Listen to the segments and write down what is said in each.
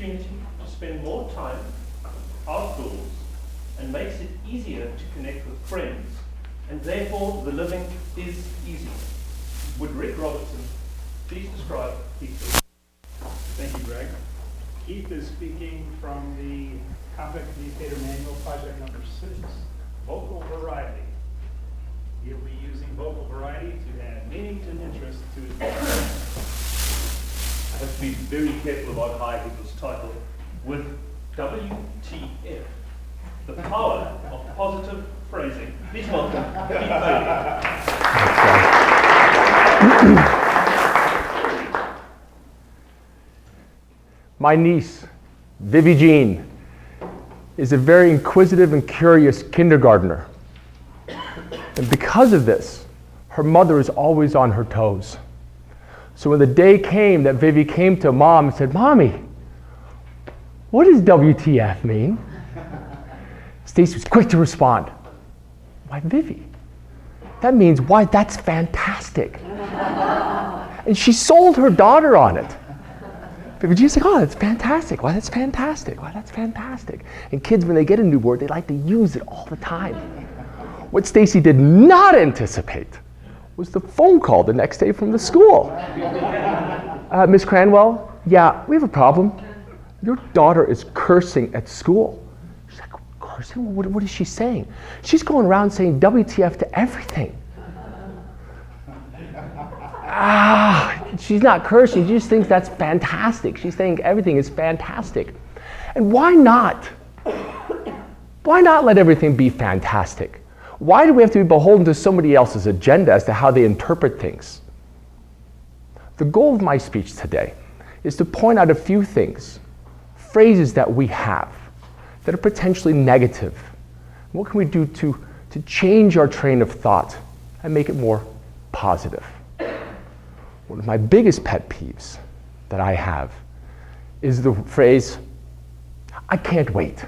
opportunity to spend more time outdoors and makes it easier to connect with friends, and therefore the living is easier. Would Rick Robertson please describe Keith? Thank you, Greg. Keith is speaking from the Comic Communicator Manual, project number 6, Vocal Variety. He'll be using vocal variety to add meaning and interest to his voice. I have to be very careful about how I hit this title. With WTF, the power of positive phrasing. Please welcome Keith Bailey. My niece, Vivi Jean, is a very inquisitive and curious kindergartner. And because of this, her mother is always on her toes. So when the day came that Vivi came to Mom and said, "Mommy, what does WTF mean?" Stacy was quick to respond, "Why, Vivi, that means, why, that's fantastic." And she sold her daughter on it. Vivi Jean's like, "Oh, that's fantastic. Why, that's fantastic. Why, that's fantastic." And kids, when they get a new word, they like to use it all the time. What Stacy did not anticipate was the phone call the next day from the school. "Miss Cranwell, yeah, we have a problem. Your daughter is cursing at school." She's like, "Cursing? What is she saying?" "She's going around saying WTF to everything." She's not cursing, she just thinks that's fantastic. She's saying everything is fantastic. And why not? Why not let everything be fantastic? Why do we have to be beholden to somebody else's agenda as to how they interpret things? The goal of my speech today is to point out a few things, phrases that we have that are potentially negative. What can we do to change our train of thought and make it more positive? One of my biggest pet peeves that I have is the phrase, "I can't wait."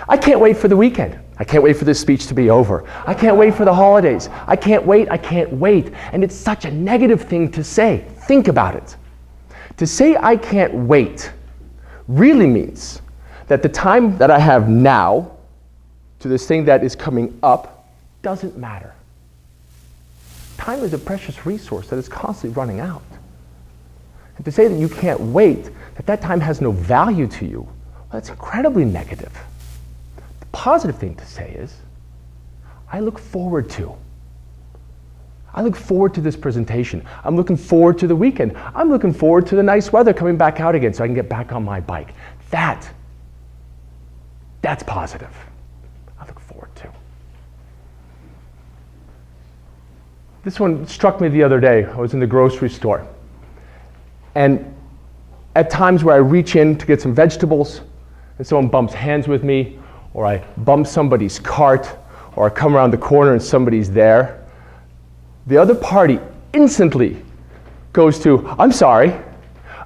I can't wait for the weekend. I can't wait for this speech to be over. I can't wait for the holidays. I can't wait, I can't wait. And it's such a negative thing to say. Think about it. To say I can't wait really means that the time that I have now to this thing that is coming up doesn't matter. Time is a precious resource that is constantly running out. And to say that you can't wait, that time has no value to you, well, that's incredibly negative. The positive thing to say is, I look forward to this presentation. I'm looking forward to the weekend. I'm looking forward to the nice weather coming back out again so I can get back on my bike. That's positive. I look forward to. This one struck me the other day. I was in the grocery store. And at times where I reach in to get some vegetables and someone bumps hands with me, or I bump somebody's cart, or I come around the corner and somebody's there, the other party instantly goes to, "I'm sorry,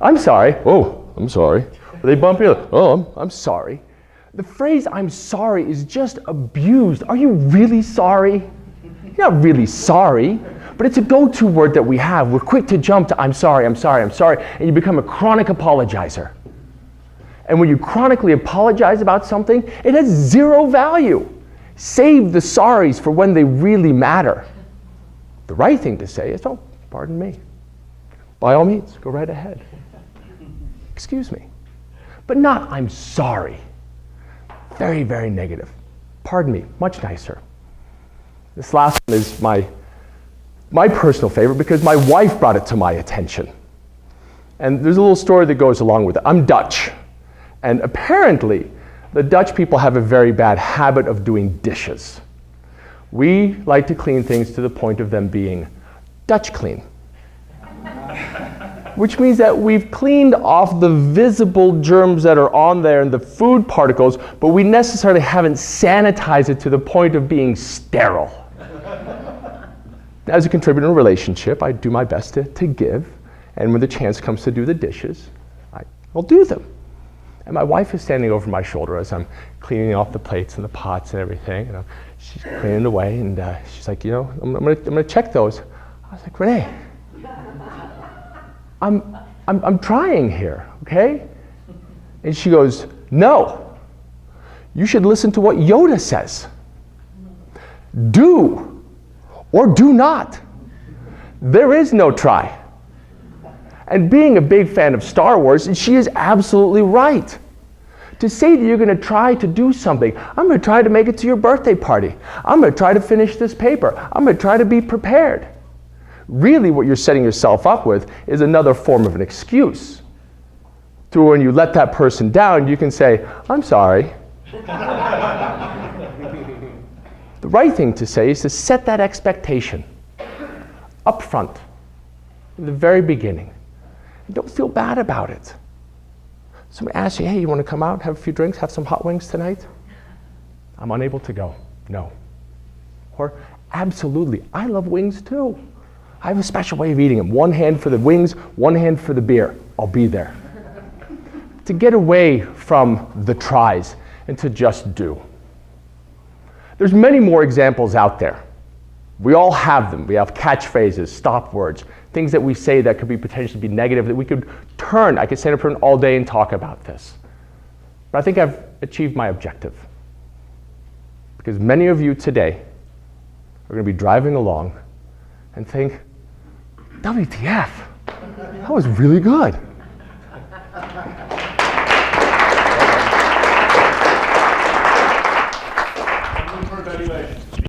I'm sorry, oh, I'm sorry." Or they bump you, "Oh, I'm sorry." The phrase "I'm sorry" is just abused. Are you really sorry? You're not really sorry, but it's a go-to word that we have. We're quick to jump to "I'm sorry, I'm sorry, I'm sorry," and you become a chronic apologizer. And when you chronically apologize about something, it has zero value. Save the sorries for when they really matter. The right thing to say is, "Oh, pardon me. By all means, go right ahead. Excuse me." But not "I'm sorry." Very, very negative. "Pardon me," much nicer. This last one is my personal favorite because my wife brought it to my attention. And there's a little story that goes along with it. I'm Dutch. And apparently, the Dutch people have a very bad habit of doing dishes. We like to clean things to the point of them being Dutch clean. Which means that we've cleaned off the visible germs that are on there and the food particles, but we necessarily haven't sanitized it to the point of being sterile. As a contributor in a relationship, I do my best to give, and when the chance comes to do the dishes, I'll do them. And my wife is standing over my shoulder as I'm cleaning off the plates and the pots and everything, and she's cleaning away, and she's like, I'm gonna check those. I was like, "Renee, I'm trying here, okay? And she goes, no, you should listen to what Yoda says. Do or do not. There is no try. And being a big fan of Star Wars, she is absolutely right. To say that you're going to try to do something, I'm going to try to make it to your birthday party. I'm going to try to finish this paper. I'm going to try to be prepared. Really what you're setting yourself up with is another form of an excuse. So when you let that person down, you can say, I'm sorry. The right thing to say is to set that expectation up front, in the very beginning. Don't feel bad about it. Somebody asks you, hey, you want to come out, have a few drinks, have some hot wings tonight? I'm unable to go. No. Or, absolutely, I love wings too. I have a special way of eating them. One hand for the wings, one hand for the beer. I'll be there. To get away from the tries and to just do. There's many more examples out there. We all have them. We have catchphrases, stop words, things that we say that could be potentially be negative that we could turn. I could stand up here all day and talk about this. But I think I've achieved my objective. Because many of you today are going to be driving along and think, WTF, that was really good.